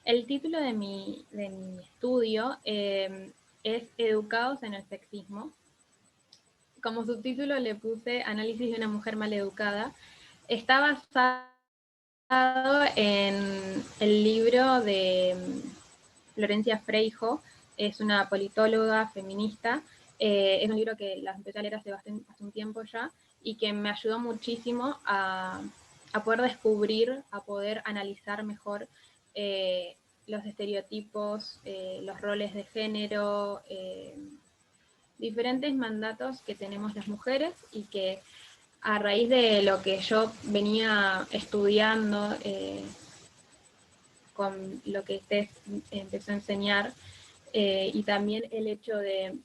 El título de mi estudio es Educados en el sexismo. Como subtítulo le puse Análisis de una mujer maleducada. Está basado en el libro de Florencia Freijo, es una politóloga feminista. Es un libro que la empecé a leer hace un tiempo ya y que me ayudó muchísimo a poder descubrir, a poder analizar mejor los estereotipos, los roles de género, diferentes mandatos que tenemos las mujeres y que a raíz de lo que yo venía estudiando con lo que Tess empezó a enseñar, y también el hecho de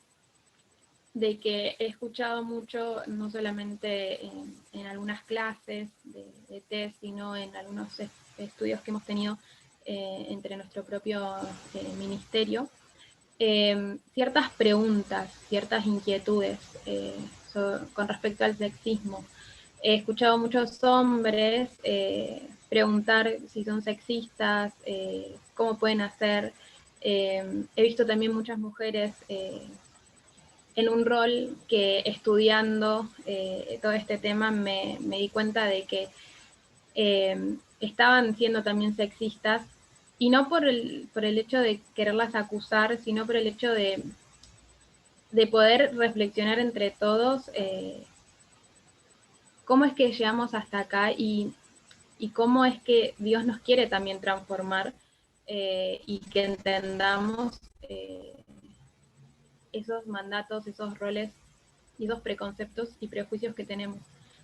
que he escuchado mucho, no solamente en algunas clases de Tess, sino en algunos estudios que hemos tenido entre nuestro propio ministerio, ciertas preguntas, ciertas inquietudes con respecto al sexismo. He escuchado muchos hombres preguntar si son sexistas, cómo pueden hacer. He visto también muchas mujeres en un rol que estudiando todo este tema me di cuenta de que estaban siendo también sexistas, y no por el hecho de quererlas acusar, sino por el hecho de poder reflexionar entre todos cómo es que llegamos hasta acá y cómo es que Dios nos quiere también transformar, y que entendamos esos mandatos, esos roles y esos preconceptos y prejuicios que tenemos.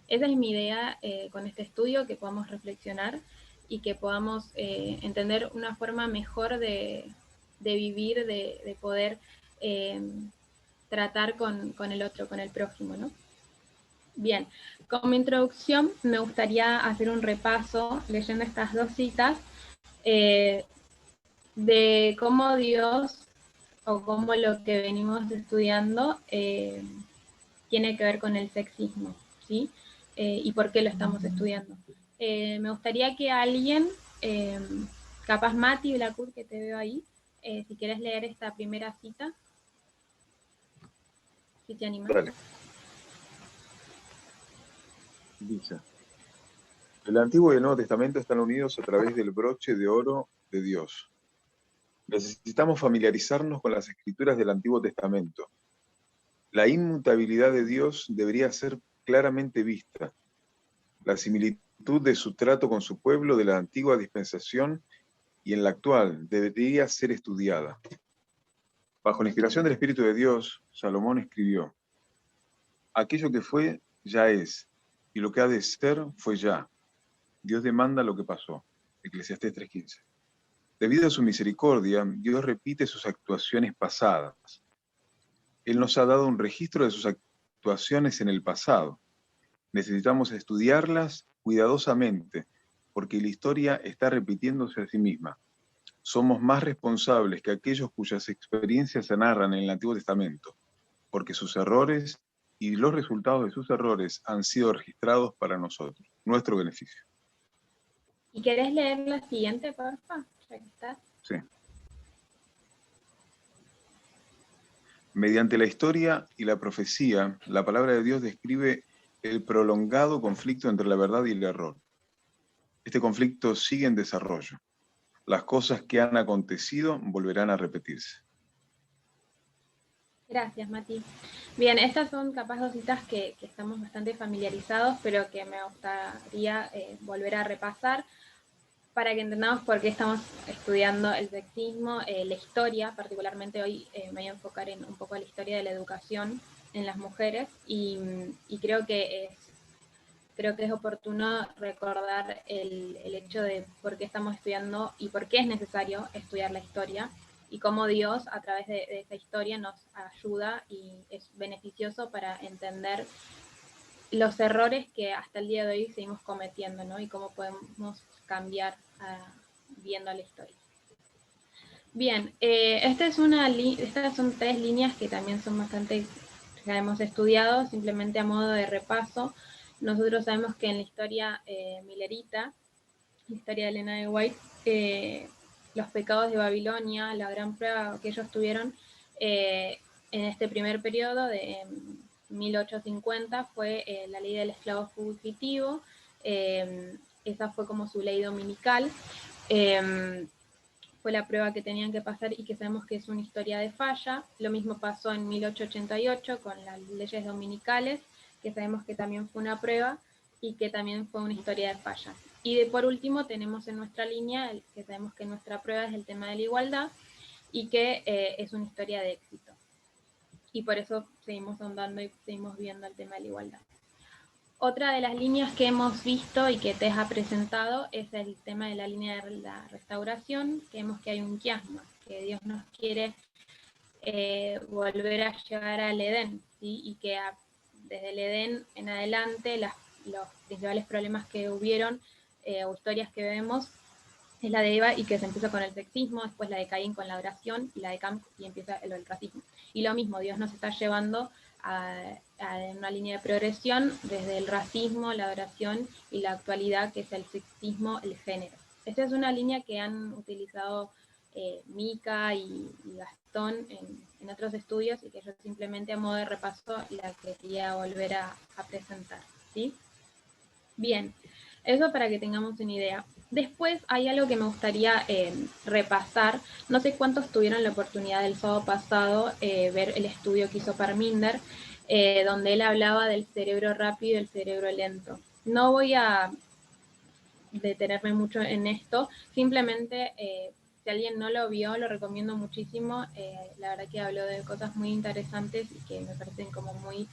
Esa es mi idea con este estudio, que podamos reflexionar y que podamos entender una forma mejor de vivir, de poder tratar con el otro, con el prójimo, ¿no? Bien, como introducción me gustaría hacer un repaso leyendo estas dos citas eh, de cómo Dios o cómo lo que venimos estudiando tiene que ver con el sexismo, ¿sí? Y por qué lo estamos estudiando. Me gustaría que alguien, eh, capaz Mati Blacur, que te veo ahí, si quieres leer esta primera cita, si te animas. Dale. Dice, el Antiguo y el Nuevo Testamento están unidos a través del broche de oro de Dios. Necesitamos familiarizarnos con las escrituras del Antiguo Testamento. La inmutabilidad de Dios debería ser claramente vista. La similitud de su trato con su pueblo de la antigua dispensación y en la actual debería ser estudiada. Bajo la inspiración del Espíritu de Dios, Salomón escribió, aquello que fue, ya es, y lo que ha de ser, fue ya. Dios demanda lo que pasó. Eclesiastés 3:15. Debido a su misericordia, Dios repite sus actuaciones pasadas. Él nos ha dado un registro de sus actuaciones en el pasado. Necesitamos estudiarlas cuidadosamente, porque la historia está repitiéndose a sí misma. Somos más responsables que aquellos cuyas experiencias se narran en el Antiguo Testamento, porque sus errores y los resultados de sus errores han sido registrados para nosotros, nuestro beneficio. ¿Y querés leer la siguiente, porfa? Ya que estás. Sí. Mediante la historia y la profecía, la palabra de Dios describe el prolongado conflicto entre la verdad y el error. Este conflicto sigue en desarrollo. Las cosas que han acontecido volverán a repetirse. Gracias, Mati. Bien, estas son capaz dos citas que estamos bastante familiarizados, pero que me gustaría volver a repasar para que entendamos por qué estamos estudiando el sexismo, la historia. Particularmente hoy me voy a enfocar en un poco la historia de la educación en las mujeres, y creo que es oportuno recordar el hecho de por qué estamos estudiando y por qué es necesario estudiar la historia, y cómo Dios a través de esa historia nos ayuda y es beneficioso para entender los errores que hasta el día de hoy seguimos cometiendo, ¿no? Y cómo podemos cambiar viendo la historia. Bien, estas son tres líneas que también son bastante, ya hemos estudiado, simplemente a modo de repaso. Nosotros sabemos que en la historia millerita, la historia de Elena de White, los pecados de Babilonia, la gran prueba que ellos tuvieron en este primer periodo de 1850 fue la ley del esclavo fugitivo. Esa fue como su ley dominical. Fue la prueba que tenían que pasar y que sabemos que es una historia de falla. Lo mismo pasó en 1888 con las leyes dominicales, que sabemos que también fue una prueba y que también fue una historia de falla. Y por último tenemos en nuestra línea, que sabemos que nuestra prueba es el tema de la igualdad y que es una historia de éxito. Y por eso seguimos ahondando y seguimos viendo el tema de la igualdad. Otra de las líneas que hemos visto y que te ha presentado es el tema de la línea de la restauración, que vemos que hay un quiasma, que Dios nos quiere volver a llegar al Edén, ¿sí? Y que desde el Edén en adelante los principales problemas que hubieron o historias que vemos es la de Eva y que se empieza con el sexismo, después la de Caín con la oración y la de Cam y empieza el racismo. Y lo mismo, Dios nos está llevando a una línea de progresión desde el racismo, la oración y la actualidad, que es el sexismo, el género. Esta es una línea que han utilizado Mica y Gastón en otros estudios y que yo simplemente a modo de repaso la quería volver a presentar, ¿sí? Bien, eso para que tengamos una idea. Después hay algo que me gustaría repasar. No sé cuántos tuvieron la oportunidad del sábado pasado ver el estudio que hizo Parminder, donde él hablaba del cerebro rápido y el cerebro lento. No voy a detenerme mucho en esto, simplemente si alguien no lo vio, lo recomiendo muchísimo. La verdad que habló de cosas muy interesantes y que me parecen como muy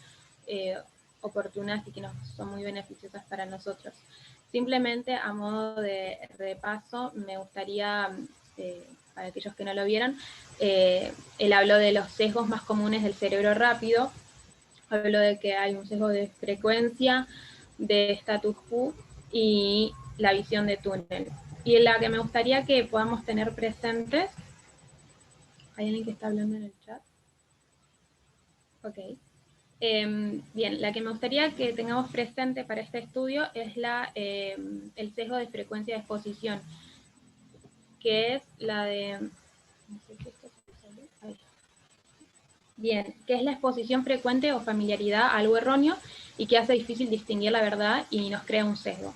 oportunas y que nos son muy beneficiosas para nosotros. Simplemente a modo de repaso, me gustaría, para aquellos que no lo vieron, él habló de los sesgos más comunes del cerebro rápido, habló de que hay un sesgo de frecuencia, de status quo y la visión de túnel. Y la que me gustaría que podamos tener presentes, ¿hay alguien que está hablando en el chat? Ok. Bien, la que me gustaría que tengamos presente para este estudio es el sesgo de frecuencia de exposición, que es la de... No sé si esto sale. Bien, que es la exposición frecuente o familiaridad a algo erróneo y que hace difícil distinguir la verdad y nos crea un sesgo.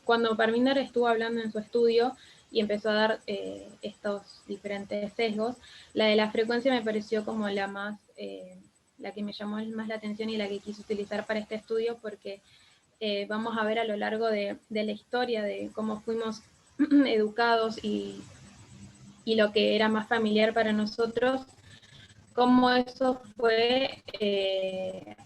Cuando Parminder estuvo hablando en su estudio y empezó a dar estos diferentes sesgos, la de la frecuencia me pareció como la más... la que me llamó más la atención y la que quise utilizar para este estudio porque vamos a ver a lo largo de la historia de cómo fuimos educados y lo que era más familiar para nosotros, cómo eso fue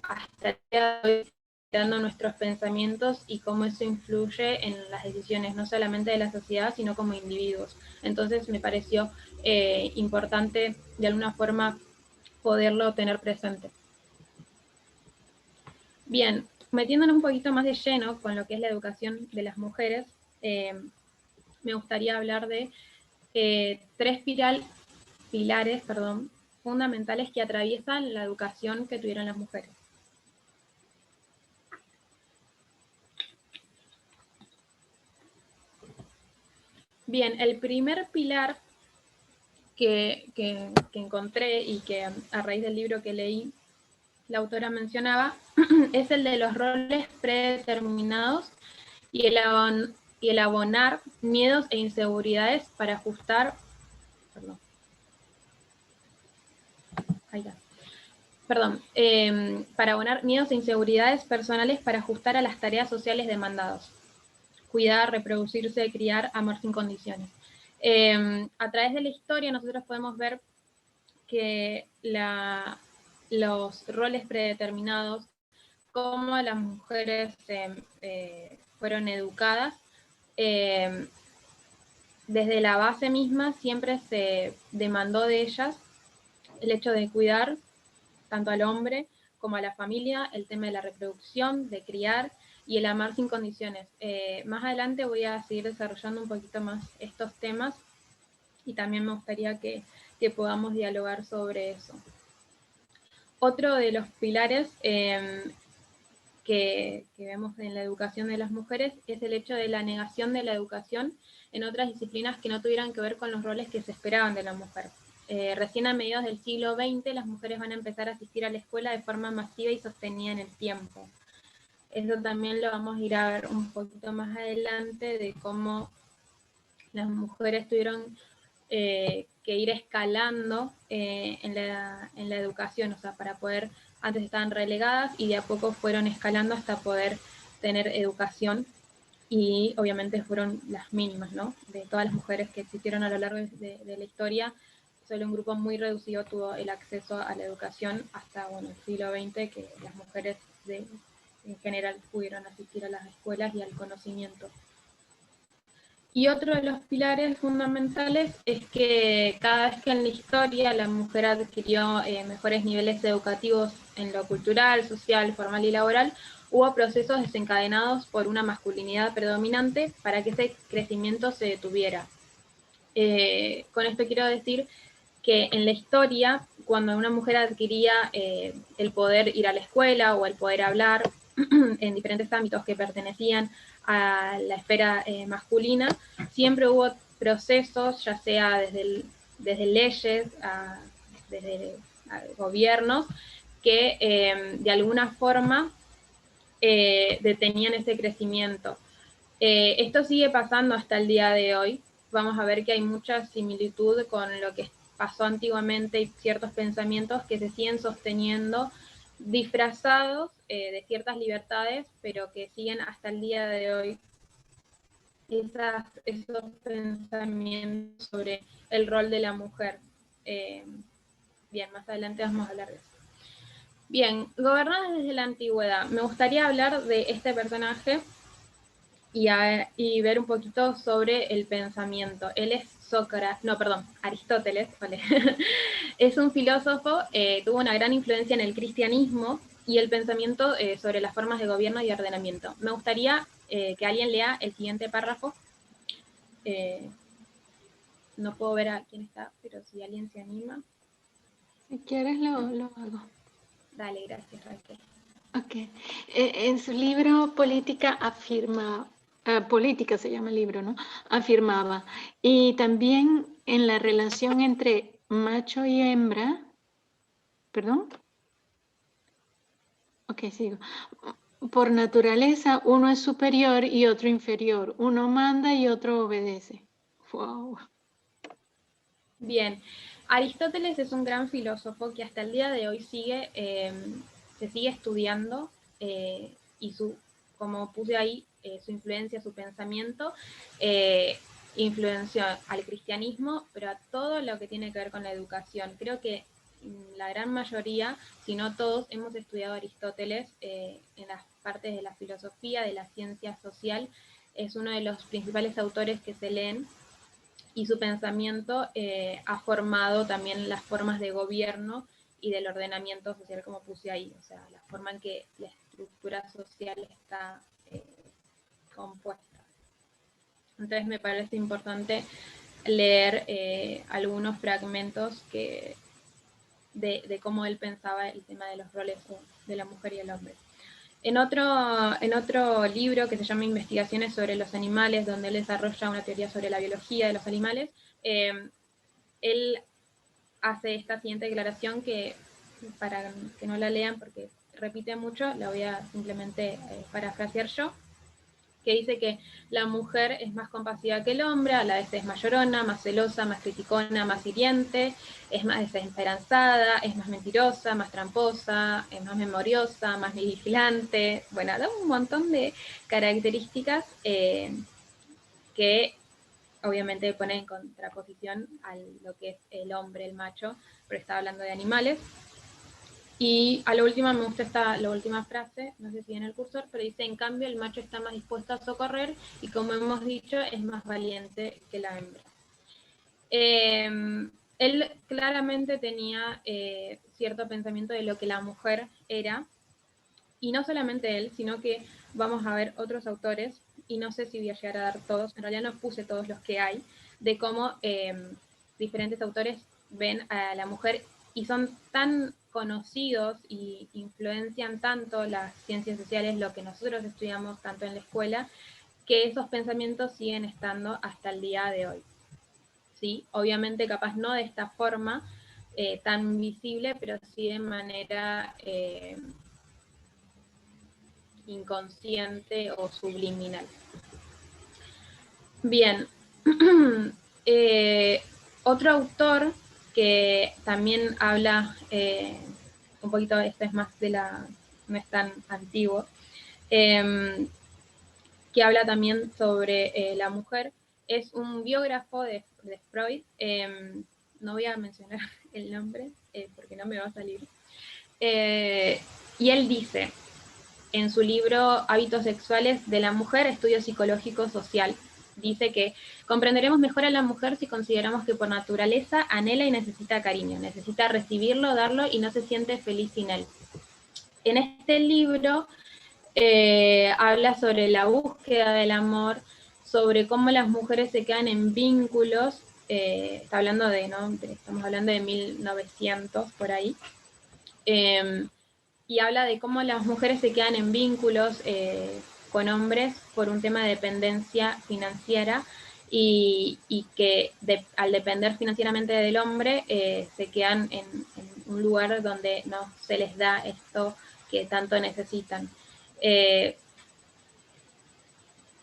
hasta el día de hoy dando nuestros pensamientos y cómo eso influye en las decisiones, no solamente de la sociedad, sino como individuos. Entonces me pareció importante de alguna forma poderlo tener presente. Bien, metiéndonos un poquito más de lleno con lo que es la educación de las mujeres, me gustaría hablar de tres pilares fundamentales que atraviesan la educación que tuvieron las mujeres. Bien, el primer pilar que encontré y que a raíz del libro que leí la autora mencionaba es el de los roles predeterminados y el abonar miedos e inseguridades para ajustar, para abonar miedos e inseguridades personales para ajustar a las tareas sociales demandadas. Cuidar, reproducirse, criar, amar sin condiciones. A través de la historia nosotros podemos ver que los roles predeterminados, cómo las mujeres fueron educadas, desde la base misma siempre se demandó de ellas el hecho de cuidar tanto al hombre como a la familia, el tema de la reproducción, de criar y el amar sin condiciones. Más adelante voy a seguir desarrollando un poquito más estos temas y también me gustaría que podamos dialogar sobre eso. Otro de los pilares que vemos en la educación de las mujeres es el hecho de la negación de la educación en otras disciplinas que no tuvieran que ver con los roles que se esperaban de la mujer. Recién a mediados del siglo XX las mujeres van a empezar a asistir a la escuela de forma masiva y sostenida en el tiempo. Eso también lo vamos a ir a ver un poquito más adelante, de cómo las mujeres tuvieron que ir escalando en la educación, o sea, para poder, antes estaban relegadas y de a poco fueron escalando hasta poder tener educación, y obviamente fueron las mínimas, ¿no? De todas las mujeres que existieron a lo largo de la historia, solo un grupo muy reducido tuvo el acceso a la educación hasta, bueno, el siglo XX, que las mujeres en general pudieron asistir a las escuelas y al conocimiento. Y otro de los pilares fundamentales es que cada vez que en la historia la mujer adquirió mejores niveles educativos en lo cultural, social, formal y laboral, hubo procesos desencadenados por una masculinidad predominante para que ese crecimiento se detuviera. Con esto quiero decir que en la historia, cuando una mujer adquiría el poder ir a la escuela o el poder hablar en diferentes ámbitos que pertenecían a la esfera masculina, siempre hubo procesos, ya sea desde leyes, desde gobiernos, que de alguna forma detenían ese crecimiento. Esto sigue pasando hasta el día de hoy. Vamos a ver que hay mucha similitud con lo que pasó antiguamente y ciertos pensamientos que se siguen sosteniendo disfrazados de ciertas libertades, pero que siguen hasta el día de hoy esos pensamientos sobre el rol de la mujer. Bien, más adelante vamos a hablar de eso. Bien, gobernadas desde la antigüedad. Me gustaría hablar de este personaje y ver un poquito sobre el pensamiento. Él es Aristóteles, ¿vale? Es un filósofo, tuvo una gran influencia en el cristianismo y el pensamiento sobre las formas de gobierno y ordenamiento. Me gustaría que alguien lea el siguiente párrafo. No puedo ver a quién está, pero si alguien se anima. Si quieres lo hago. Dale, gracias, Raquel. Ok. En su libro Política afirma, Política se llama el libro, ¿no? Afirmaba. Y también en la relación entre macho y hembra, ¿perdón? Ok, sigo. Por naturaleza, uno es superior y otro inferior. Uno manda y otro obedece. Wow. Bien, Aristóteles es un gran filósofo que hasta el día de hoy se sigue estudiando y como puse ahí, su influencia, su pensamiento, influenció al cristianismo, pero a todo lo que tiene que ver con la educación. Creo que la gran mayoría, si no todos, hemos estudiado Aristóteles en las partes de la filosofía, de la ciencia social. Es uno de los principales autores que se leen y su pensamiento ha formado también las formas de gobierno y del ordenamiento social, como puse ahí, o sea, la forma en que la estructura social está compuesta. Entonces me parece importante leer algunos fragmentos de cómo él pensaba el tema de los roles de la mujer y el hombre. En otro libro que se llama Investigaciones sobre los animales, donde él desarrolla una teoría sobre la biología de los animales, él hace esta siguiente declaración que, para que no la lean porque repite mucho, la voy a simplemente parafrasear yo, que dice que la mujer es más compasiva que el hombre, a la vez es más llorona, más celosa, más criticona, más hiriente, es más desesperanzada, es más mentirosa, más tramposa, es más memoriosa, más vigilante. Bueno, da un montón de características que obviamente pone en contraposición a lo que es el hombre, el macho, pero está hablando de animales. Y a lo último me gusta la última frase, no sé si en el cursor, pero dice: en cambio el macho está más dispuesto a socorrer y, como hemos dicho, es más valiente que la hembra. Él claramente tenía cierto pensamiento de lo que la mujer era, y no solamente él, sino que vamos a ver otros autores, y no sé si voy a llegar a dar todos, en realidad no puse todos los que hay, de cómo diferentes autores ven a la mujer y son tan conocidos y influencian tanto las ciencias sociales, lo que nosotros estudiamos tanto en la escuela, que esos pensamientos siguen estando hasta el día de hoy. ¿Sí? Obviamente capaz no de esta forma tan visible, pero sí de manera inconsciente o subliminal. Bien, otro autor que también habla un poquito, este es más de la, no es tan antiguo, que habla también sobre la mujer, es un biógrafo de Freud, no voy a mencionar el nombre porque no me va a salir, y él dice en su libro Hábitos sexuales de la mujer, estudio psicológico social, dice que comprenderemos mejor a la mujer si consideramos que por naturaleza anhela y necesita cariño, necesita recibirlo, darlo y no se siente feliz sin él. En este libro habla sobre la búsqueda del amor, sobre cómo las mujeres se quedan en vínculos, está hablando de, ¿no? Estamos hablando de 1900 por ahí, y habla de cómo las mujeres se quedan en vínculos con hombres por un tema de dependencia financiera y que al depender financieramente del hombre se quedan en un lugar donde no se les da esto que tanto necesitan.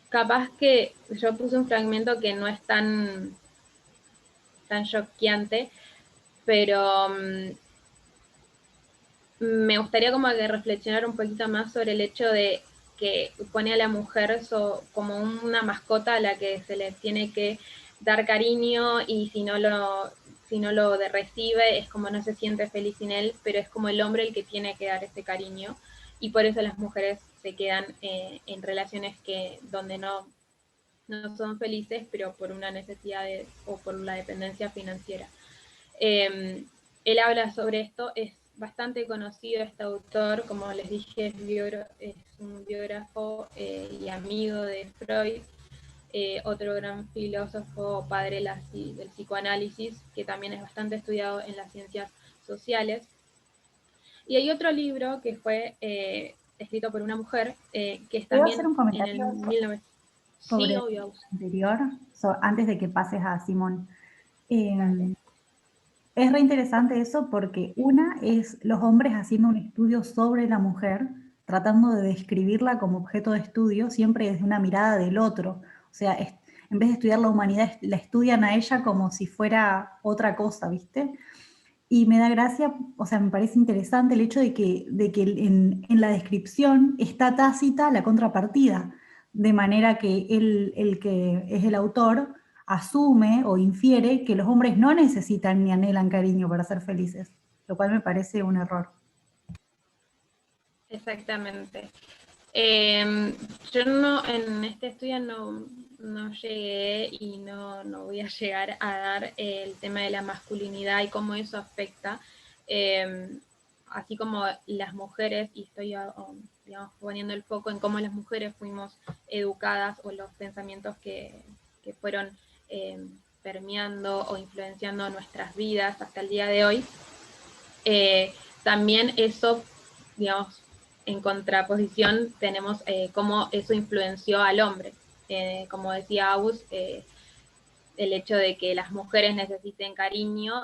Capaz que yo puse un fragmento que no es tan choqueante, pero me gustaría como que reflexionar un poquito más sobre el hecho de que pone a la mujer como una mascota a la que se le tiene que dar cariño, y si no lo recibe es como no se siente feliz sin él, pero es como el hombre el que tiene que dar ese cariño, y por eso las mujeres se quedan en relaciones donde no son felices, pero por una necesidad o por la dependencia financiera. Él habla sobre esto, es bastante conocido este autor, como les dije, es un biógrafo y amigo de Freud, otro gran filósofo, padre del psicoanálisis, que también es bastante estudiado en las ciencias sociales. Y hay otro libro que fue escrito por una mujer, que es ¿Puedo también hacer un comentario en el 1900. sobre Sí, el obvio. anterior, antes de que pases a Simón? Dale. Es re interesante eso porque una es los hombres haciendo un estudio sobre la mujer, tratando de describirla como objeto de estudio, siempre desde una mirada del otro. O sea, en vez de estudiar la humanidad, la estudian a ella como si fuera otra cosa, ¿viste? Y me da gracia, o sea, me parece interesante el hecho de que en la descripción está tácita la contrapartida, de manera que el que es el autor asume o infiere que los hombres no necesitan ni anhelan cariño para ser felices, lo cual me parece un error. Exactamente. Yo en este estudio no llegué y no voy a llegar a dar el tema de la masculinidad y cómo eso afecta, así como las mujeres, y estoy digamos, poniendo el foco en cómo las mujeres fuimos educadas o los pensamientos que fueron permeando o influenciando nuestras vidas hasta el día de hoy. También eso, digamos, en contraposición tenemos cómo eso influenció al hombre. Como decía Agus, el hecho de que las mujeres necesiten cariño,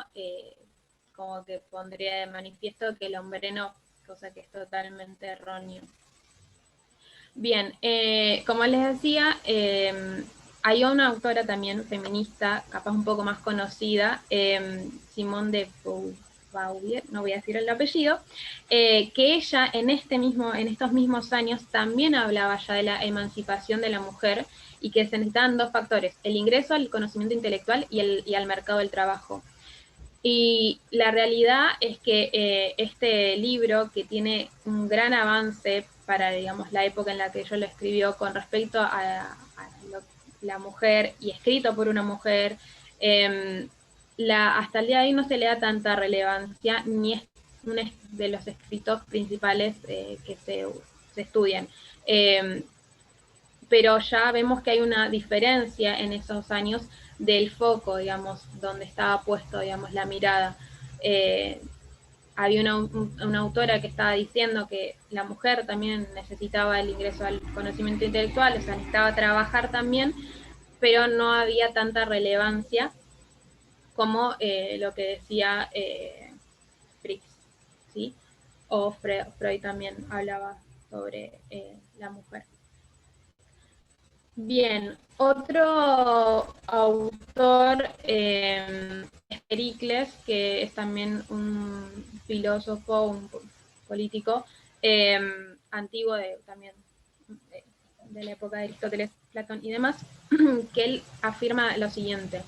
como que pondría de manifiesto que el hombre no, cosa que es totalmente erróneo. Bien, como les decía, hay una autora también feminista, capaz un poco más conocida, Simone de Beauvoir, no voy a decir el apellido, que ella en estos mismos años también hablaba ya de la emancipación de la mujer y que se necesitaban dos factores, el ingreso al conocimiento intelectual y al mercado del trabajo. Y la realidad es que este libro, que tiene un gran avance para, digamos, la época en la que ella lo escribió con respecto a la mujer y escrito por una mujer, hasta el día de hoy no se le da tanta relevancia, ni es uno de los escritos principales que se estudian. Pero ya vemos que hay una diferencia en esos años del foco, digamos, donde estaba puesto, digamos, la mirada. había una autora que estaba diciendo que la mujer también necesitaba el ingreso al conocimiento intelectual, o sea, necesitaba trabajar también, pero no había tanta relevancia como lo que decía Fritz, ¿sí? O Freud también hablaba sobre la mujer. Bien, otro autor es Pericles, que es también un filósofo, un político antiguo también de la época de Aristóteles, Platón y demás, que él afirma lo siguiente.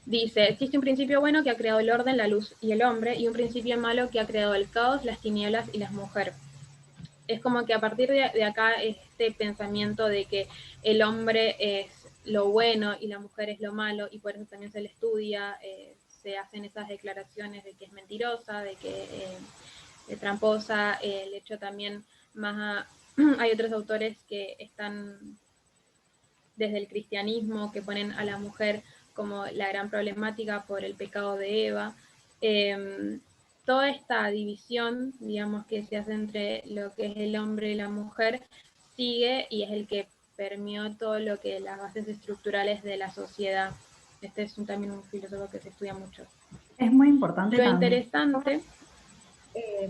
Dice, existe un principio bueno que ha creado el orden, la luz y el hombre, y un principio malo que ha creado el caos, las tinieblas y las mujeres. Es como que a partir de acá este pensamiento de que el hombre es lo bueno y la mujer es lo malo, y por eso también se le estudia, se hacen esas declaraciones de que es mentirosa, de que es tramposa, el hecho también más hay otros autores que están desde el cristianismo, que ponen a la mujer como la gran problemática por el pecado de Eva. Toda esta división, digamos, que se hace entre lo que es el hombre y la mujer, sigue y es el que permeó todo lo que las bases estructurales de la sociedad. Este es también un filósofo que se estudia mucho. Es muy importante Lo también interesante,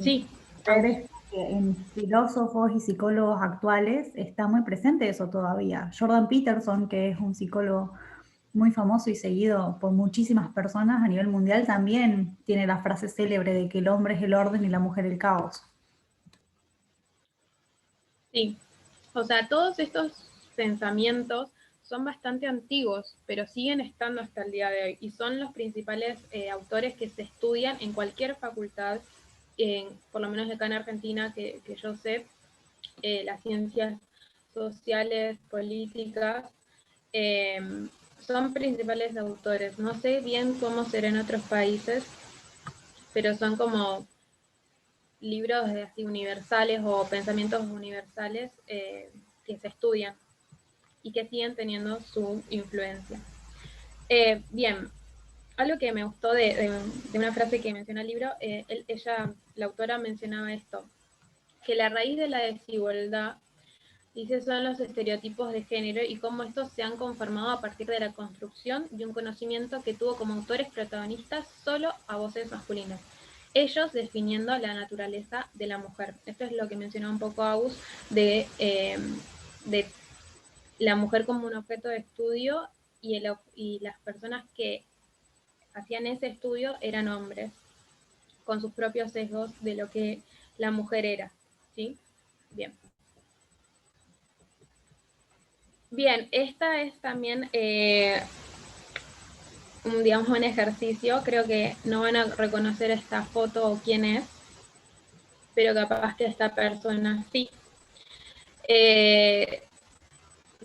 sí, ver esto que en filósofos y psicólogos actuales está muy presente eso todavía. Jordan Peterson, que es un psicólogo muy famoso y seguido por muchísimas personas a nivel mundial, también tiene la frase célebre de que el hombre es el orden y la mujer el caos. sí. O sea, todos estos pensamientos son bastante antiguos, pero siguen estando hasta el día de hoy y son los principales autores que se estudian en cualquier facultad, por lo menos acá en Argentina, que yo sé, las ciencias sociales, políticas, eh, son principales autores. No sé bien cómo será en otros países, pero son como libros así universales o pensamientos universales que se estudian y que siguen teniendo su influencia. Bien, algo que me gustó de una frase que menciona el libro, ella, la autora mencionaba esto, que la raíz de la desigualdad, dice, son los estereotipos de género y cómo estos se han conformado a partir de la construcción de un conocimiento que tuvo como autores protagonistas solo a voces masculinas, ellos definiendo la naturaleza de la mujer. Esto es lo que mencionaba un poco Agus de la mujer como un objeto de estudio y las personas que hacían ese estudio eran hombres, con sus propios sesgos de lo que la mujer era, ¿sí? Bien. Bien, esta es también digamos, un ejercicio. Creo que no van a reconocer esta foto o quién es, pero capaz que esta persona sí.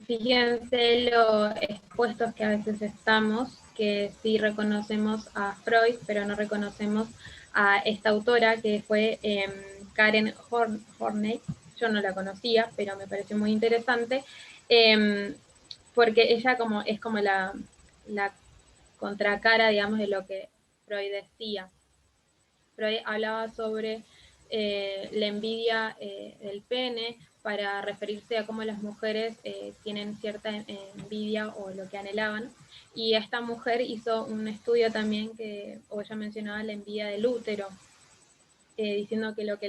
Fíjense lo expuestos que a veces estamos, que sí reconocemos a Freud, pero no reconocemos a esta autora que fue Karen Horney. Yo no la conocía, pero me pareció muy interesante, porque ella es como la contracara, digamos, de lo que Freud decía. Freud hablaba sobre la envidia del pene para referirse a cómo las mujeres tienen cierta envidia o lo que anhelaban. Y esta mujer hizo un estudio también o ella mencionaba la envidia del útero, diciendo que lo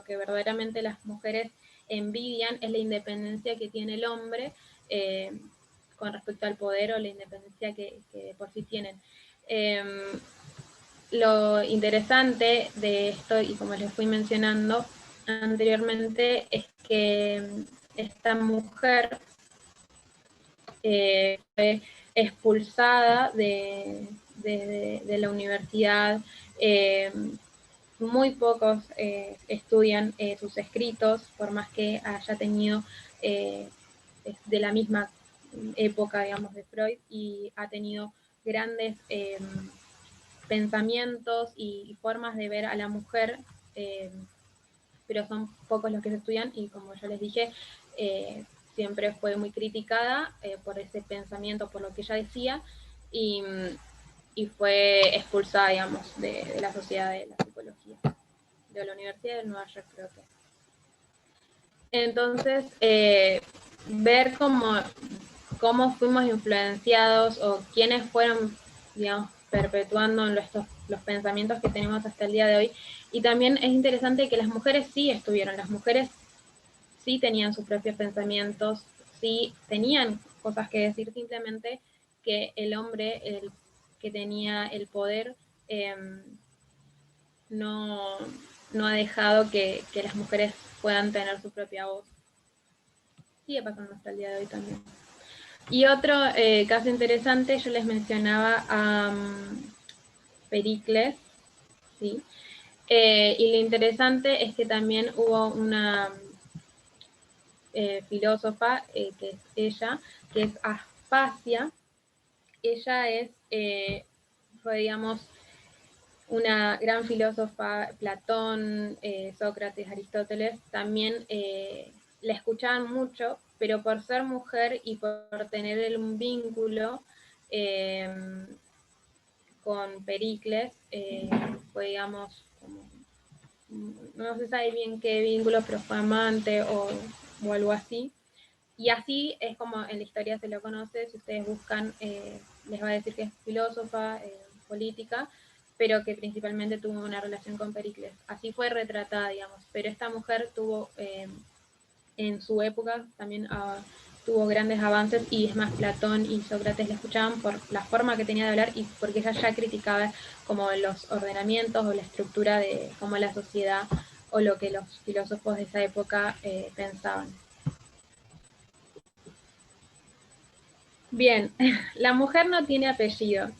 que verdaderamente las mujeres envidian es la independencia que tiene el hombre con respecto al poder o la independencia que por sí tienen. Lo interesante de esto, y como les fui mencionando anteriormente, es que esta mujer fue expulsada de la universidad. Muy pocos estudian sus escritos, por más que haya tenido de la misma época, digamos, de Freud, y ha tenido grandes pensamientos y formas de ver a la mujer, pero son pocos los que se estudian y como yo les dije, siempre fue muy criticada por ese pensamiento, por lo que ella decía, y fue expulsada, digamos, de la sociedad de la psicología. de la Universidad de Nueva York, creo que. Entonces, ver cómo fuimos influenciados o quiénes fueron, digamos, perpetuando los pensamientos que tenemos hasta el día de hoy. Y también es interesante que las mujeres sí estuvieron, las mujeres sí tenían sus propios pensamientos, sí tenían cosas que decir, simplemente que el hombre, el que tenía el poder, no ha dejado que las mujeres puedan tener su propia voz. Sigue pasando hasta el día de hoy también. Y otro caso interesante, yo les mencionaba a Pericles, ¿sí? Y lo interesante es que también hubo una filósofa, que es ella, que es Aspasia. Ella fue, digamos, una gran filósofa. Platón, Sócrates, Aristóteles, también la escuchaban mucho, pero por ser mujer y por tener un vínculo con Pericles, fue, digamos, no se sabe bien qué vínculo, pero fue amante o algo así. Y así es como en la historia se lo conoce. Si ustedes buscan, les va a decir que es filósofa, política, pero que principalmente tuvo una relación con Pericles. Así fue retratada, digamos. Pero esta mujer tuvo, en su época, también tuvo grandes avances, y es más, Platón y Sócrates la escuchaban por la forma que tenía de hablar y porque ella ya criticaba como los ordenamientos o la estructura de cómo la sociedad o lo que los filósofos de esa época pensaban. Bien, la mujer no tiene apellido.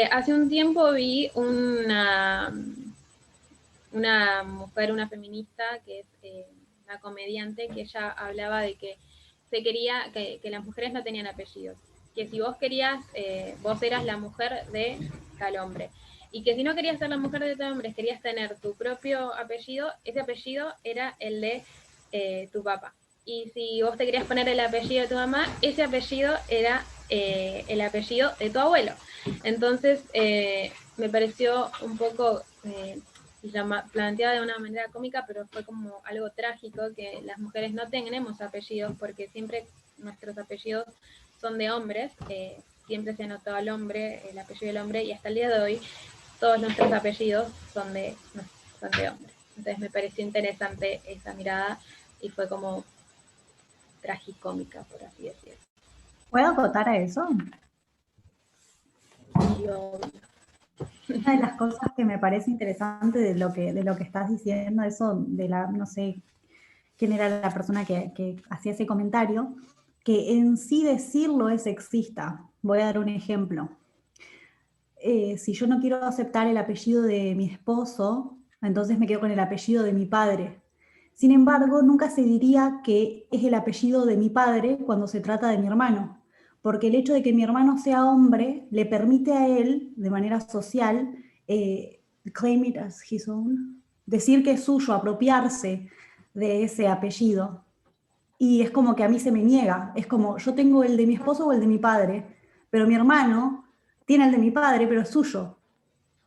Hace un tiempo vi una mujer, una feminista, que es una comediante, que ella hablaba de que se quería que las mujeres no tenían apellidos, que si vos querías, vos eras la mujer de tal hombre, y que si no querías ser la mujer de tal hombre, querías tener tu propio apellido, ese apellido era el de tu papá. Y si vos te querías poner el apellido de tu mamá, ese apellido era el apellido de tu abuelo. Entonces, me pareció un poco planteada de una manera cómica, pero fue como algo trágico que las mujeres no tenemos apellidos, porque siempre nuestros apellidos son de hombres, siempre se ha notado al hombre, el apellido del hombre, y hasta el día de hoy todos nuestros apellidos son de hombres. Entonces me pareció interesante esa mirada y fue como tragicómica, por así decirlo. ¿Puedo acotar a eso? Una de las cosas que me parece interesante de lo que estás diciendo, eso de la, no sé quién era la persona que hacía ese comentario, que en sí decirlo es sexista. Voy a dar un ejemplo. Si yo no quiero aceptar el apellido de mi esposo, entonces me quedo con el apellido de mi padre. Sin embargo, nunca se diría que es el apellido de mi padre cuando se trata de mi hermano, porque el hecho de que mi hermano sea hombre le permite a él, de manera social, claim it as his own, decir que es suyo, apropiarse de ese apellido. Y es como que a mí se me niega, es como yo tengo el de mi esposo o el de mi padre, pero mi hermano tiene el de mi padre, pero es suyo.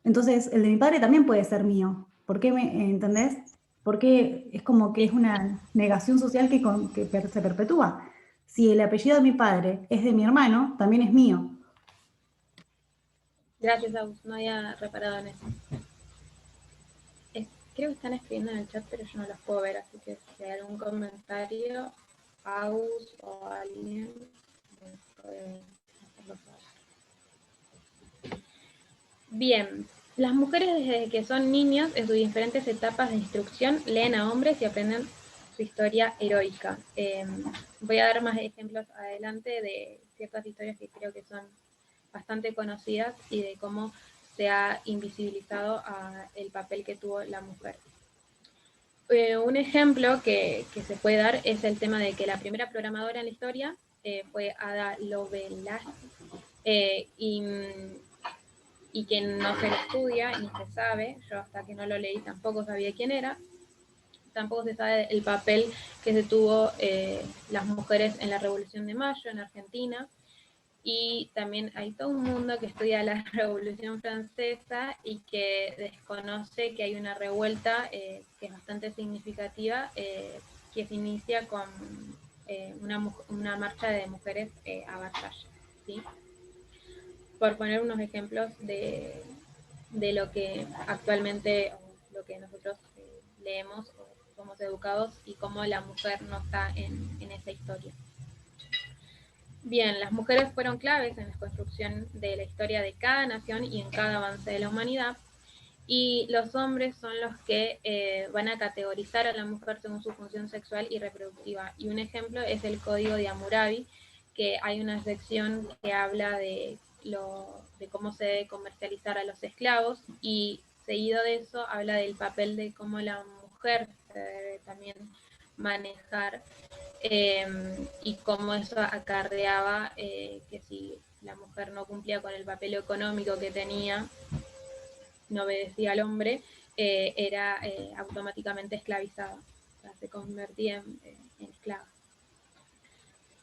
Entonces, el de mi padre también puede ser mío. ¿Por qué entendés? Porque es como que es una negación social que se perpetúa. Si el apellido de mi padre es de mi hermano, también es mío. Gracias, Agus, no había reparado en eso. Creo que están escribiendo en el chat, pero yo no los puedo ver, así que si hay algún comentario, Agus o alguien, puede hacerlo saber. Bien, las mujeres desde que son niñas, en sus diferentes etapas de instrucción, leen a hombres y aprenden su historia heroica. Voy a dar más ejemplos adelante de ciertas historias que creo que son bastante conocidas y de cómo se ha invisibilizado el papel que tuvo la mujer. Un ejemplo que se puede dar es el tema de que la primera programadora en la historia fue Ada Lovelace, y que no se lo estudia ni se sabe. Yo hasta que no lo leí tampoco sabía quién era. Tampoco se sabe el papel que se tuvo las mujeres en la Revolución de Mayo en Argentina. y también hay todo un mundo que estudia la Revolución Francesa y que desconoce que hay una revuelta que es bastante significativa, que se inicia con una marcha de mujeres a Versalles, ¿sí? Por poner unos ejemplos de lo que actualmente, lo que nosotros leemos o somos educados y cómo la mujer no está en esa historia. Bien, las mujeres fueron claves en la construcción de la historia de cada nación y en cada avance de la humanidad, y los hombres son los que van a categorizar a la mujer según su función sexual y reproductiva. Y un ejemplo es el Código de Hammurabi, que hay una sección que habla de cómo se debe comercializar a los esclavos, y seguido de eso habla del papel de cómo la mujer se debe también manejar, y cómo eso acarreaba que si la mujer no cumplía con el papel económico que tenía, no obedecía al hombre, era automáticamente esclavizada, o sea, se convertía en esclava.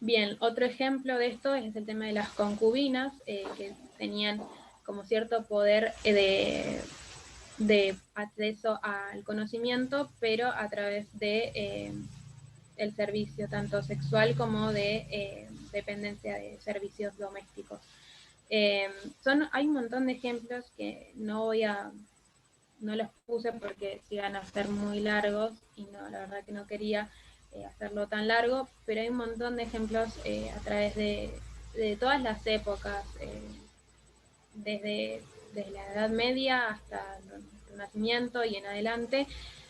Bien, otro ejemplo de esto es el tema de las concubinas, que tenían como cierto poder de acceso al conocimiento, pero a través de el servicio tanto sexual como de dependencia de servicios domésticos. Hay un montón de ejemplos que no los puse porque se iban a ser muy largos y no, la verdad que no quería hacerlo tan largo, pero hay un montón de ejemplos a través de todas las épocas, desde la Edad Media hasta el Renacimiento y en adelante,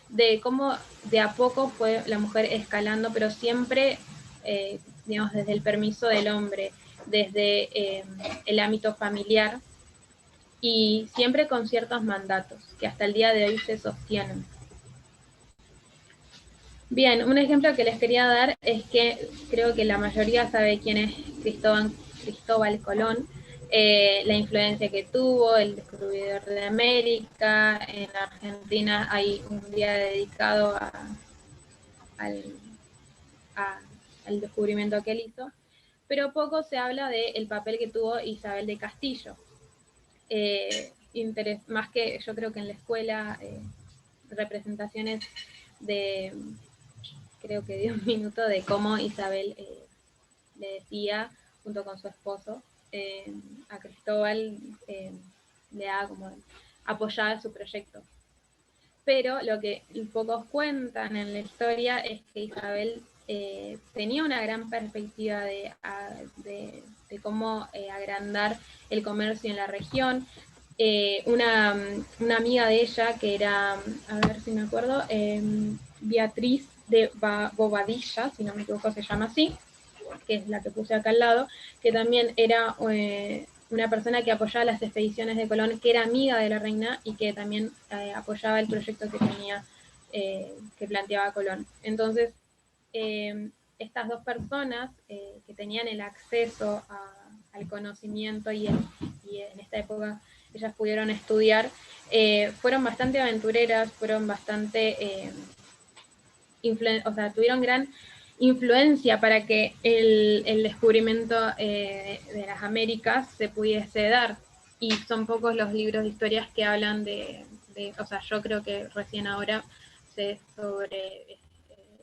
de cómo de a poco fue la mujer escalando, pero siempre, digamos, desde el permiso del hombre, desde el ámbito familiar, y siempre con ciertos mandatos que hasta el día de hoy se sostienen. Bien, un ejemplo que les quería dar es que creo que la mayoría sabe quién es Cristóbal Colón, la influencia que tuvo, el descubridor de América. En Argentina hay un día dedicado al descubrimiento que él hizo, pero poco se habla del papel que tuvo Isabel de Castillo. Más que yo creo que en la escuela, representaciones de, creo que de un minuto, de cómo Isabel le decía, junto con su esposo, a Cristóbal, le daba como apoyaba su proyecto. Pero lo que pocos cuentan en la historia es que Isabel tenía una gran perspectiva de cómo agrandar el comercio en la región. Una amiga de ella, que era, a ver si me acuerdo, Beatriz de Bobadilla, si no me equivoco se llama así, que es la que puse acá al lado, que también era una persona que apoyaba las expediciones de Colón, que era amiga de la reina y que también apoyaba el proyecto que tenía, que planteaba Colón. Entonces, estas dos personas que tenían el acceso al conocimiento y en esta época ellas pudieron estudiar, fueron bastante aventureras, fueron bastante, tuvieron gran influencia para que el descubrimiento de las Américas se pudiese dar. Y son pocos los libros de historias que hablan o sea, yo creo que recién ahora sé sobre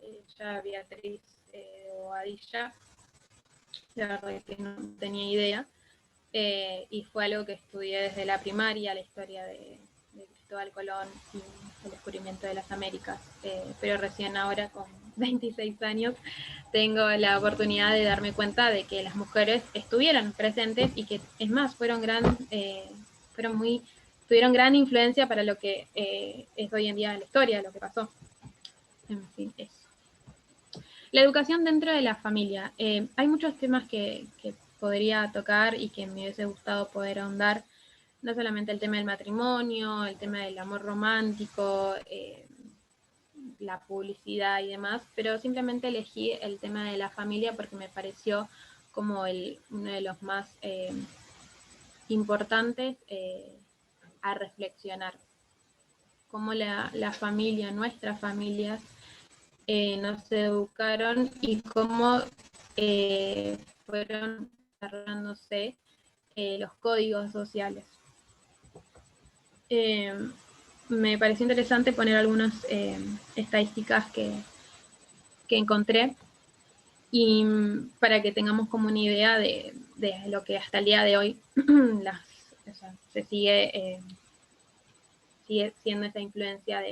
ella, Beatriz de Bobadilla, la verdad es que no tenía idea, y fue algo que estudié desde la primaria, la historia de Cristóbal Colón y el descubrimiento de las Américas, pero recién ahora, con 26 años, tengo la oportunidad de darme cuenta de que las mujeres estuvieron presentes y que, es más, tuvieron gran influencia para lo que es hoy en día la historia, lo que pasó. En fin, eso. La educación dentro de la familia. Hay muchos temas que podría tocar y que me hubiese gustado poder ahondar. No solamente el tema del matrimonio, el tema del amor romántico, la publicidad y demás, pero simplemente elegí el tema de la familia porque me pareció como uno de los más importantes a reflexionar. Cómo la familia, nuestras familias, nos educaron y cómo fueron desarrollándose los códigos sociales. Me pareció interesante poner algunas estadísticas que encontré, y para que tengamos como una idea de lo que hasta el día de hoy se sigue siendo esa influencia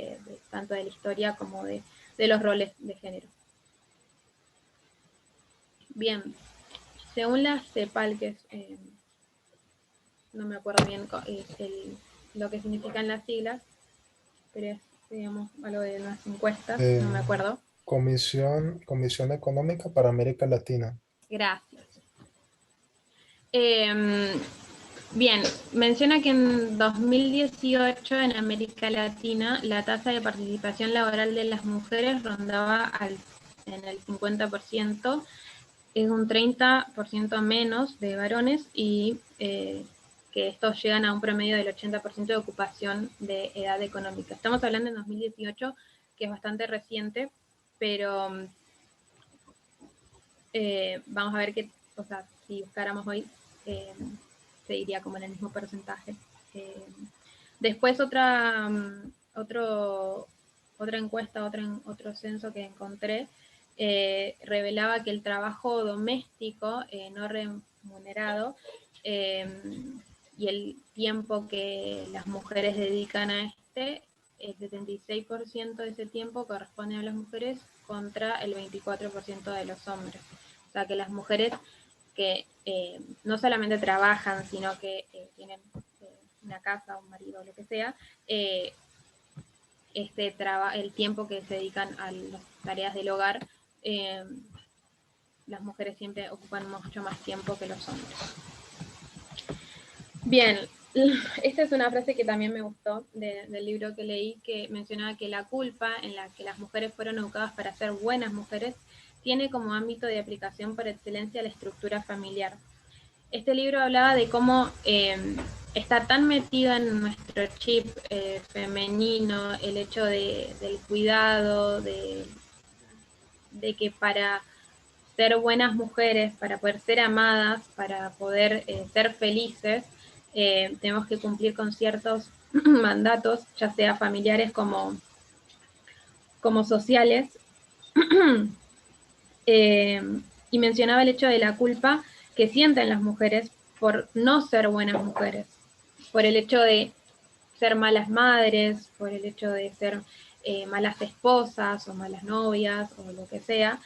tanto de la historia como de los roles de género. Bien, según la CEPAL, que es, no me acuerdo bien lo que significan las siglas, pero es, digamos, algo de unas encuestas, no me acuerdo. Comisión Económica para América Latina. Gracias. Bien, menciona que en 2018 en América Latina la tasa de participación laboral de las mujeres rondaba en el 50%, es un 30% menos de varones, y que estos llegan a un promedio del 80% de ocupación de edad económica. Estamos hablando en 2018, que es bastante reciente, pero vamos a ver que, o sea, si buscáramos hoy, se iría como en el mismo porcentaje. Después otra encuesta, otro censo que encontré, revelaba que el trabajo doméstico no remunerado y el tiempo que las mujeres dedican a el 76% de ese tiempo corresponde a las mujeres contra el 24% de los hombres. O sea que las mujeres que no solamente trabajan, sino que tienen una casa, un marido, lo que sea, el tiempo que se dedican a las tareas del hogar, las mujeres siempre ocupan mucho más tiempo que los hombres. Bien, esta es una frase que también me gustó del libro que leí, que mencionaba que la culpa en la que las mujeres fueron educadas para ser buenas mujeres tiene como ámbito de aplicación por excelencia la estructura familiar. Este libro hablaba de cómo está tan metido en nuestro chip femenino el hecho del cuidado, de que para ser buenas mujeres, para poder ser amadas, para poder ser felices, tenemos que cumplir con ciertos mandatos, ya sea familiares como sociales. Y mencionaba el hecho de la culpa que sienten las mujeres por no ser buenas mujeres, por el hecho de ser malas madres, por el hecho de ser malas esposas o malas novias o lo que sea.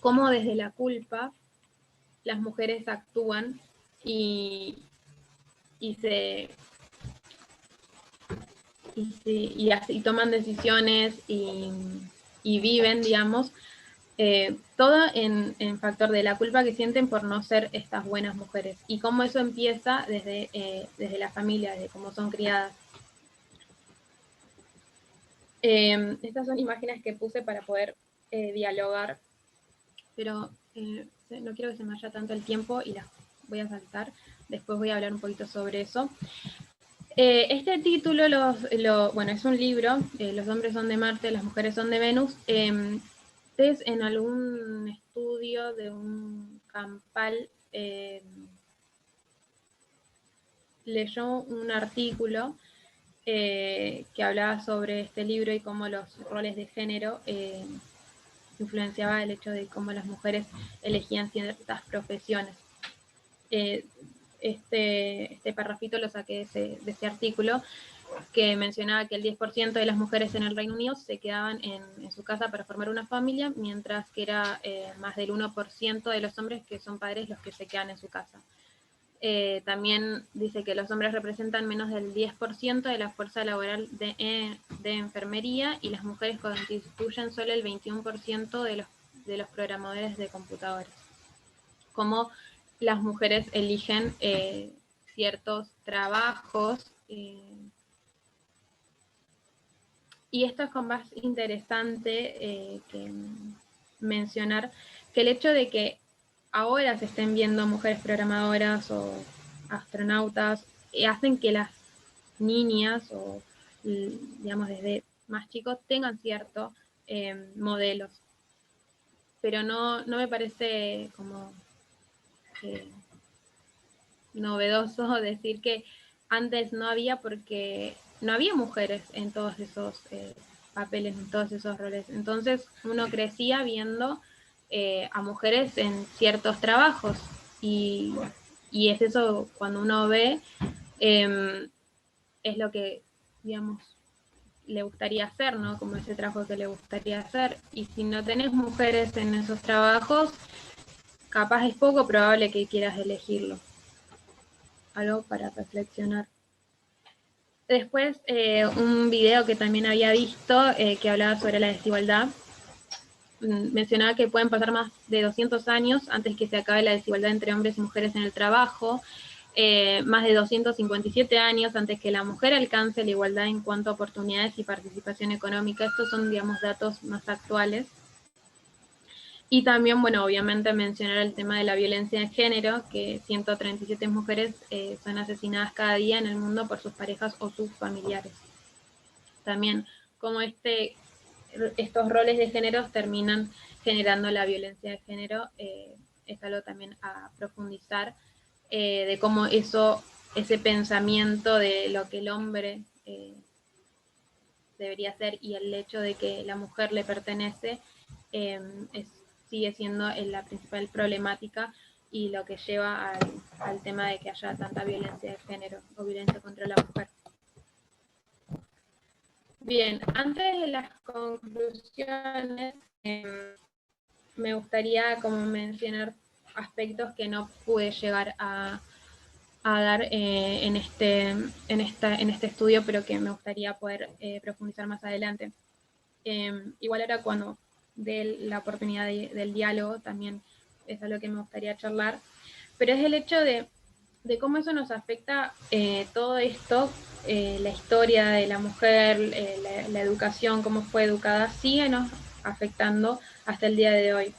Cómo desde la culpa las mujeres actúan y toman decisiones y viven, digamos, todo en factor de la culpa que sienten por no ser estas buenas mujeres, y cómo eso empieza desde la familia, desde cómo son criadas. Estas son imágenes que puse para poder dialogar, pero no quiero que se me vaya tanto el tiempo y las voy a saltar. Después voy a hablar un poquito sobre eso. Este título, bueno, es un libro, Los hombres son de Marte, las mujeres son de Venus. Es en algún estudio de un campal, leyó un artículo que hablaba sobre este libro y cómo los roles de género influenciaba el hecho de cómo las mujeres elegían ciertas profesiones. Este parrafito lo saqué de ese artículo, que mencionaba que el 10% de las mujeres en el Reino Unido se quedaban en su casa para formar una familia, mientras que era más del 1% de los hombres que son padres los que se quedan en su casa. También dice que los hombres representan menos del 10% de la fuerza laboral de enfermería, y las mujeres constituyen solo el 21% de los programadores de computadores. Como las mujeres eligen ciertos trabajos, y esto es con más interesante que mencionar que el hecho de que ahora se estén viendo mujeres programadoras o astronautas hacen que las niñas, o digamos desde más chicos, tengan ciertos modelos. pero no me parece como novedoso decir que antes no había, porque no había mujeres en todos esos papeles, en todos esos roles. Entonces uno crecía viendo a mujeres en ciertos trabajos, y es eso cuando uno ve, es lo que, digamos, le gustaría hacer, ¿no? Como ese trabajo que le gustaría hacer. Y si no tenés mujeres en esos trabajos, capaz es poco probable que quieras elegirlo. Algo para reflexionar. Después, un video que también había visto que hablaba sobre la desigualdad, mencionaba que pueden pasar más de 200 años antes que se acabe la desigualdad entre hombres y mujeres en el trabajo, más de 257 años antes que la mujer alcance la igualdad en cuanto a oportunidades y participación económica. Estos son, digamos, datos más actuales. Y también, bueno, obviamente mencionar el tema de la violencia de género, que 137 mujeres son asesinadas cada día en el mundo por sus parejas o sus familiares. También, como estos roles de género terminan generando la violencia de género, es algo también a profundizar, de cómo ese pensamiento de lo que el hombre debería ser y el hecho de que la mujer le pertenece, sigue siendo la principal problemática y lo que lleva al tema de que haya tanta violencia de género o violencia contra la mujer. Bien, antes de las conclusiones, me gustaría como mencionar aspectos que no pude llegar a dar en este estudio, pero que me gustaría poder profundizar más adelante. Igual ahora cuando dé la oportunidad del diálogo también es algo que me gustaría charlar, pero es el hecho de cómo eso nos afecta, todo esto, la historia de la mujer, la educación, cómo fue educada, sigue nos afectando hasta el día de hoy.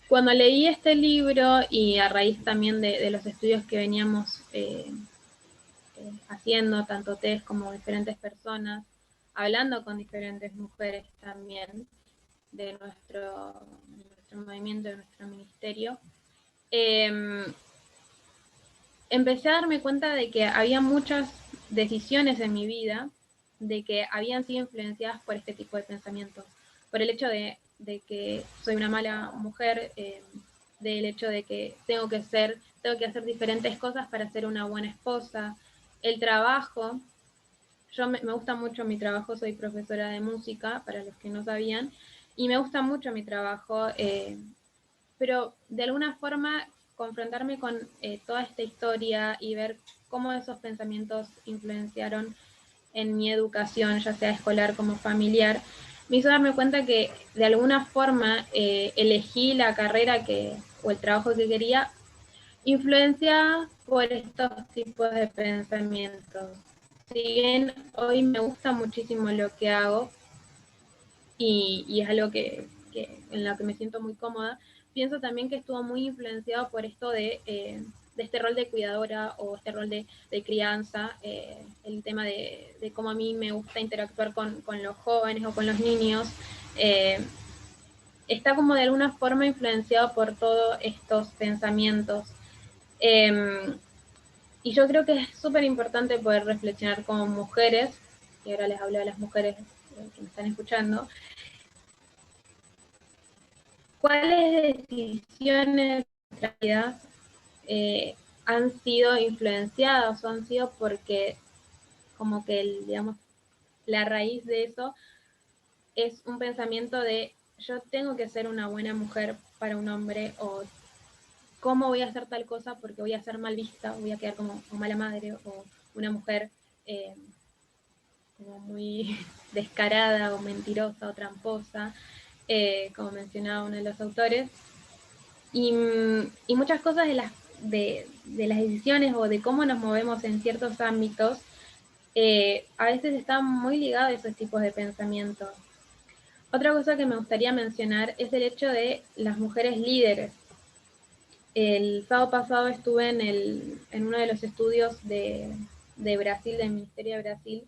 Cuando leí este libro y a raíz también de los estudios que veníamos haciendo, tanto TES como diferentes personas, hablando con diferentes mujeres también de nuestro movimiento, de nuestro ministerio, empecé a darme cuenta de que había muchas decisiones en mi vida de que habían sido influenciadas por este tipo de pensamientos, por el hecho de que soy una mala mujer, del hecho de que tengo que hacer diferentes cosas para ser una buena esposa, el trabajo. Yo me gusta mucho mi trabajo, soy profesora de música, para los que no sabían, y me gusta mucho mi trabajo, pero de alguna forma confrontarme con toda esta historia y ver cómo esos pensamientos influenciaron en mi educación, ya sea escolar como familiar, me hizo darme cuenta que de alguna forma elegí la carrera o el trabajo que quería, influenciada por estos tipos de pensamientos. Si bien hoy me gusta muchísimo lo que hago y es algo en lo que me siento muy cómoda, pienso también que estuvo muy influenciado por esto de este rol de cuidadora o este rol de crianza, el tema de cómo a mí me gusta interactuar con los jóvenes o con los niños, está como de alguna forma influenciado por todos estos pensamientos. Y yo creo que es súper importante poder reflexionar como mujeres, y ahora les hablo a las mujeres que me están escuchando, cuáles decisiones en realidad han sido influenciadas o han sido porque como que digamos, la raíz de eso es un pensamiento de yo tengo que ser una buena mujer para un hombre, o cómo voy a hacer tal cosa porque voy a ser mal vista, voy a quedar como mala madre o una mujer como muy descarada o mentirosa o tramposa, como mencionaba uno de los autores. Y muchas cosas de las decisiones o de cómo nos movemos en ciertos ámbitos, a veces están muy ligados a esos tipos de pensamientos. Otra cosa que me gustaría mencionar es el hecho de las mujeres líderes. El sábado pasado estuve en uno de los estudios de Brasil, del Ministerio de Brasil,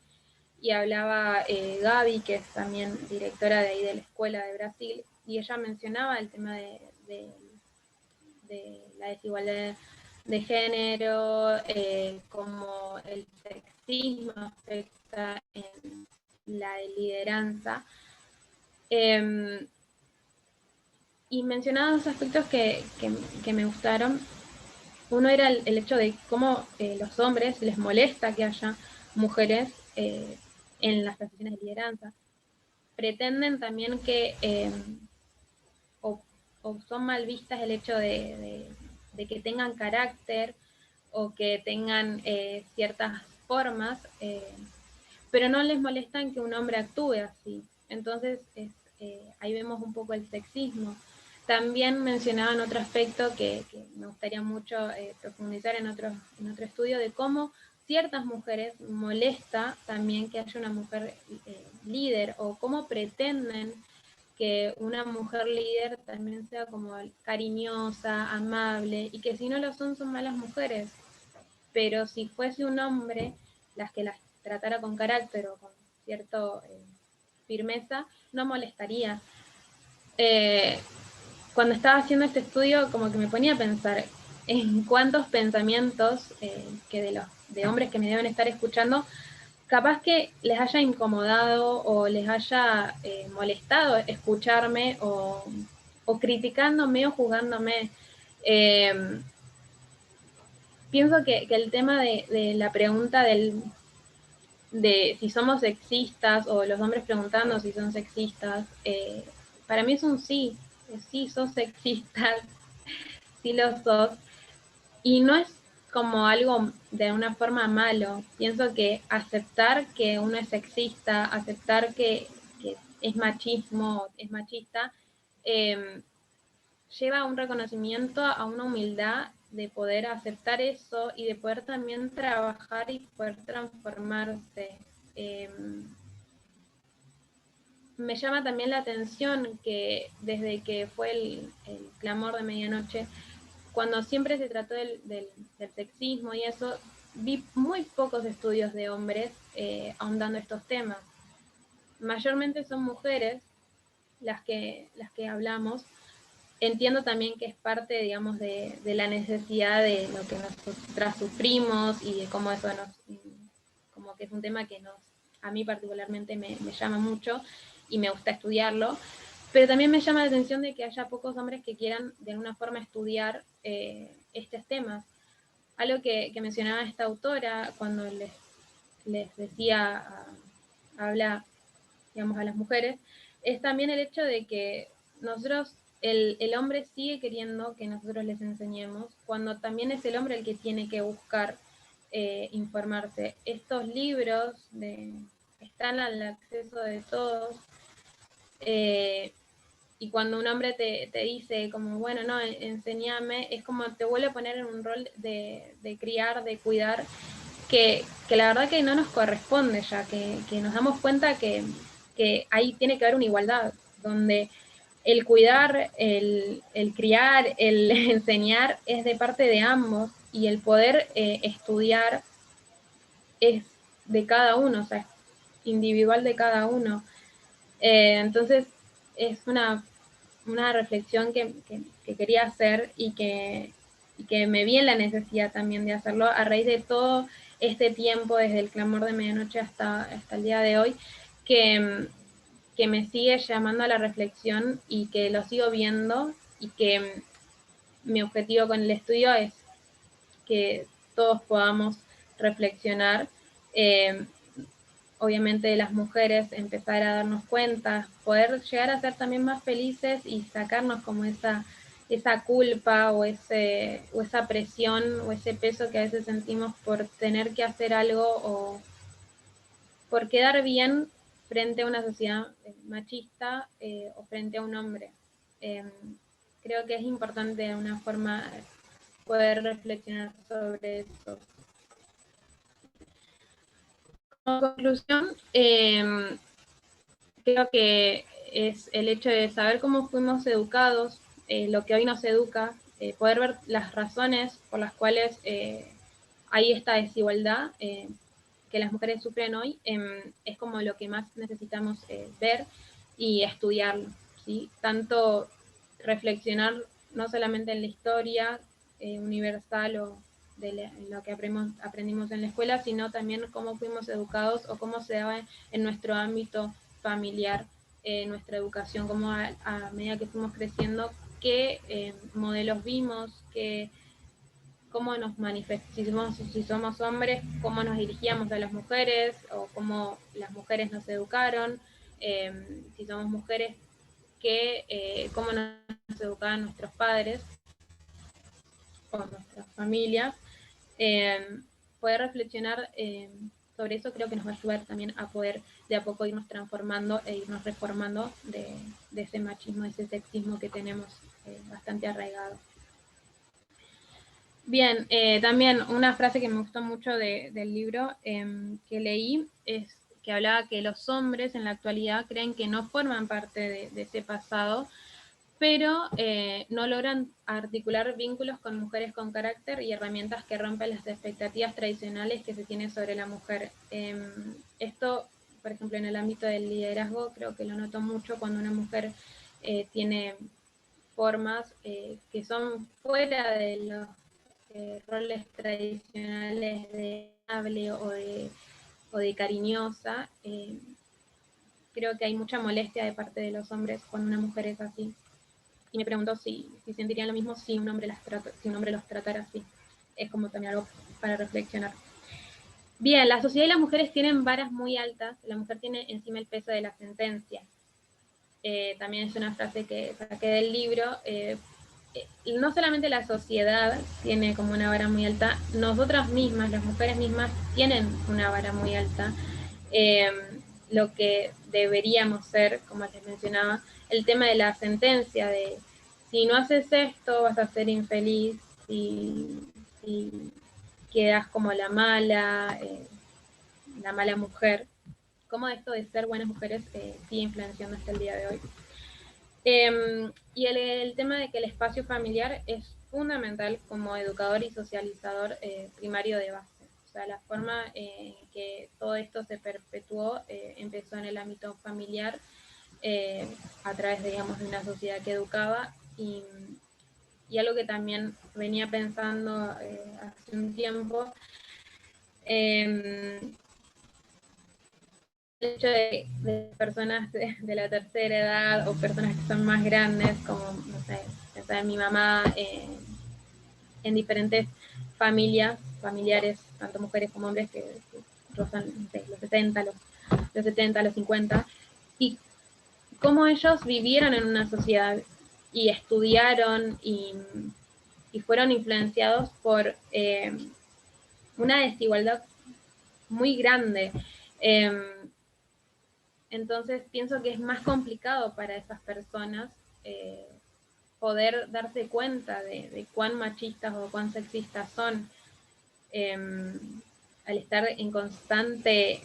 y hablaba Gaby, que es también directora de ahí de la Escuela de Brasil, y ella mencionaba el tema de la desigualdad de género, como el sexismo afecta en la lideranza. Y mencionaba dos aspectos que me gustaron. Uno era el hecho de cómo los hombres les molesta que haya mujeres en las posiciones de lideranza. Pretenden también que, o son mal vistas el hecho de que tengan carácter o que tengan ciertas formas, pero no les molestan que un hombre actúe así. Entonces, ahí vemos un poco el sexismo. También mencionaban otro aspecto que me gustaría mucho profundizar en otro estudio, de cómo ciertas mujeres molesta también que haya una mujer líder, o cómo pretenden que una mujer líder también sea como cariñosa, amable, y que si no lo son malas mujeres. Pero si fuese un hombre, las que las tratara con carácter o con cierta firmeza, no molestaría. Cuando estaba haciendo este estudio, como que me ponía a pensar en cuántos pensamientos que de hombres que me deben estar escuchando, capaz que les haya incomodado o les haya molestado escucharme, o criticándome o juzgándome. Pienso que el tema de la pregunta de si somos sexistas, o los hombres preguntando si son sexistas, para mí es un sí. Sí, sos sexista, sí lo sos, y no es como algo de una forma malo. Pienso que aceptar que uno es sexista, aceptar que es machismo, es machista, lleva a un reconocimiento, a una humildad de poder aceptar eso y de poder también trabajar y poder transformarse. Me llama también la atención que desde que fue el clamor de medianoche, cuando siempre se trató del sexismo y eso, vi muy pocos estudios de hombres ahondando estos temas. Mayormente son mujeres las que hablamos. Entiendo también que es parte, digamos, de la necesidad de lo que nosotras sufrimos, y de cómo eso como que es un tema que a mí particularmente me llama mucho y me gusta estudiarlo, pero también me llama la atención de que haya pocos hombres que quieran de alguna forma estudiar estos temas. Algo que mencionaba esta autora cuando les decía, habla, digamos, a las mujeres, es también el hecho de que nosotros, el hombre sigue queriendo que nosotros les enseñemos, cuando también es el hombre el que tiene que buscar informarse. Estos libros están al acceso de todos, y cuando un hombre te dice como, bueno, no, enséñame, es como te vuelve a poner en un rol de criar, de cuidar, que la verdad que no nos corresponde ya, que nos damos cuenta que ahí tiene que haber una igualdad, donde el cuidar, el criar, el enseñar es de parte de ambos, y el poder estudiar es de cada uno, o sea, es individual de cada uno. Entonces, es una reflexión que quería hacer, y que me vi en la necesidad también de hacerlo a raíz de todo este tiempo, desde el clamor de medianoche hasta el día de hoy, que me sigue llamando a la reflexión, y que lo sigo viendo, y que mi objetivo con el estudio es que todos podamos reflexionar. Obviamente las mujeres empezar a darnos cuenta, poder llegar a ser también más felices y sacarnos como esa culpa o esa presión o ese peso que a veces sentimos por tener que hacer algo o por quedar bien frente a una sociedad machista o frente a un hombre. Creo que es importante de una forma poder reflexionar sobre eso. Como conclusión, creo que es el hecho de saber cómo fuimos educados, lo que hoy nos educa, poder ver las razones por las cuales hay esta desigualdad que las mujeres sufren hoy, es como lo que más necesitamos ver y estudiarlo, ¿sí? ¿sí? Tanto reflexionar no solamente en la historia universal o de lo que aprendimos en la escuela, sino también cómo fuimos educados o cómo se daba en nuestro ámbito familiar, nuestra educación, cómo a medida que fuimos creciendo, qué modelos vimos, cómo nos manifestamos, si somos hombres, cómo nos dirigíamos a las mujeres o cómo las mujeres nos educaron, si somos mujeres, cómo nos educaban nuestros padres o nuestras familias. Poder reflexionar sobre eso creo que nos va a ayudar también a poder de a poco irnos transformando e irnos reformando de ese machismo, de ese sexismo que tenemos bastante arraigado. Bien, también una frase que me gustó mucho del libro que leí es que hablaba que los hombres en la actualidad creen que no forman parte de ese pasado, pero no logran articular vínculos con mujeres con carácter y herramientas que rompen las expectativas tradicionales que se tienen sobre la mujer. Esto, por ejemplo, en el ámbito del liderazgo, creo que lo noto mucho cuando una mujer tiene formas que son fuera de los roles tradicionales de amable o de cariñosa. Creo que hay mucha molestia de parte de los hombres cuando una mujer es así. Y me pregunto si sentirían lo mismo si un hombre los tratara así. Es como también algo para reflexionar. Bien, la sociedad y las mujeres tienen varas muy altas. La mujer tiene encima el peso de la sentencia. También es una frase que saqué del libro. No solamente la sociedad tiene como una vara muy alta, nosotras mismas, las mujeres mismas, tienen una vara muy alta. Lo que deberíamos ser, como les mencionaba, el tema de la sentencia de si no haces esto vas a ser infeliz, si quedas como la mala mujer, como esto de ser buenas mujeres sigue influenciando hasta el día de hoy. Y el tema de que el espacio familiar es fundamental como educador y socializador primario de base. O sea, la forma en que todo esto se perpetuó empezó en el ámbito familiar a través, digamos, de una sociedad que educaba y algo que también venía pensando hace un tiempo, el hecho de personas de la tercera edad o personas que son más grandes, como, no sé, pensar en mi mamá, en diferentes familiares, tanto mujeres como hombres, que rozan, no sé, los 60, los 70, los 50, y cómo ellos vivieron en una sociedad y estudiaron y fueron influenciados por una desigualdad muy grande. Entonces pienso que es más complicado para esas personas poder darse cuenta de cuán machistas o cuán sexistas son al estar en constante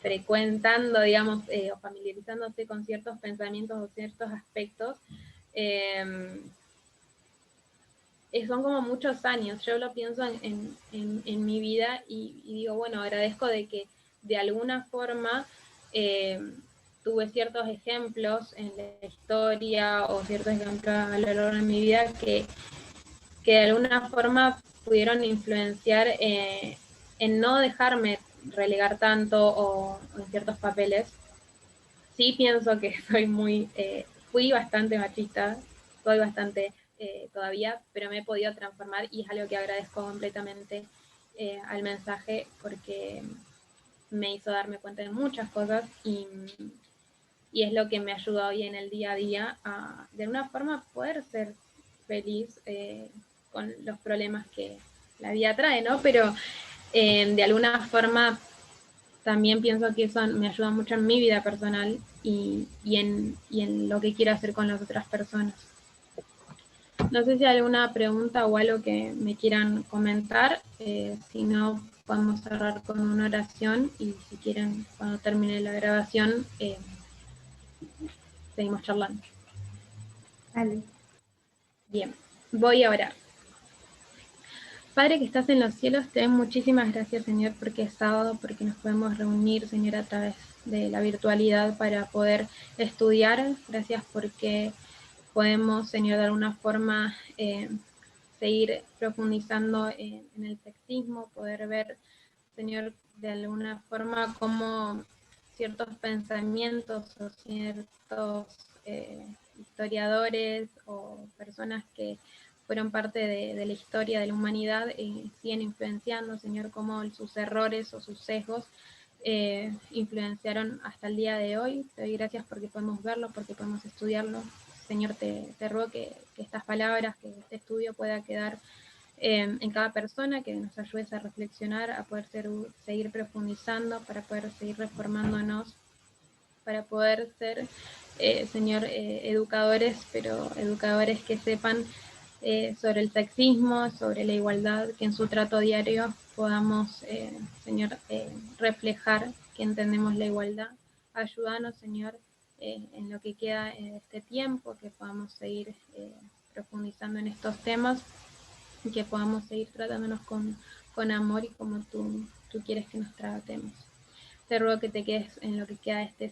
frecuentando, digamos, o familiarizándose con ciertos pensamientos o ciertos aspectos. Son como muchos años. Yo lo pienso en mi vida y digo, bueno, agradezco de que de alguna forma tuve ciertos ejemplos en la historia o ciertos ejemplos a lo largo de mi vida que de alguna forma pudieron influenciar en no dejarme relegar tanto o en ciertos papeles. Sí pienso que fui bastante machista, soy bastante todavía, pero me he podido transformar y es algo que agradezco completamente al mensaje porque me hizo darme cuenta de muchas cosas y es lo que me ayuda hoy en el día a día a, de una forma, poder ser feliz con los problemas que la vida trae, ¿no? Pero de alguna forma también pienso que eso me ayuda mucho en mi vida personal y en lo que quiero hacer con las otras personas. No sé si hay alguna pregunta o algo que me quieran comentar, si no podemos cerrar con una oración y si quieren cuando termine la grabación seguimos charlando. Vale. Bien, voy a orar. Padre que estás en los cielos, te doy muchísimas gracias, Señor, porque es sábado, porque nos podemos reunir, Señor, a través de la virtualidad para poder estudiar. Gracias porque podemos, Señor, de alguna forma seguir profundizando en el sexismo, poder ver, Señor, de alguna forma cómo ciertos pensamientos o ciertos historiadores o personas que fueron parte de la historia de la humanidad siguen influenciando, Señor, cómo sus errores o sus sesgos influenciaron hasta el día de hoy. Te doy gracias porque podemos verlo, porque podemos estudiarlo. Señor, te ruego que estas palabras, que este estudio pueda quedar en cada persona, que nos ayudes a reflexionar, a poder seguir profundizando, para poder seguir reformándonos, para poder ser, Señor, educadores, pero educadores que sepan sobre el sexismo, sobre la igualdad, que en su trato diario podamos, Señor, reflejar que entendemos la igualdad. Ayúdanos, Señor, en lo que queda en este tiempo, que podamos seguir profundizando en estos temas y que podamos seguir tratándonos con amor y como tú quieres que nos tratemos. Te ruego que te quedes en lo que queda de este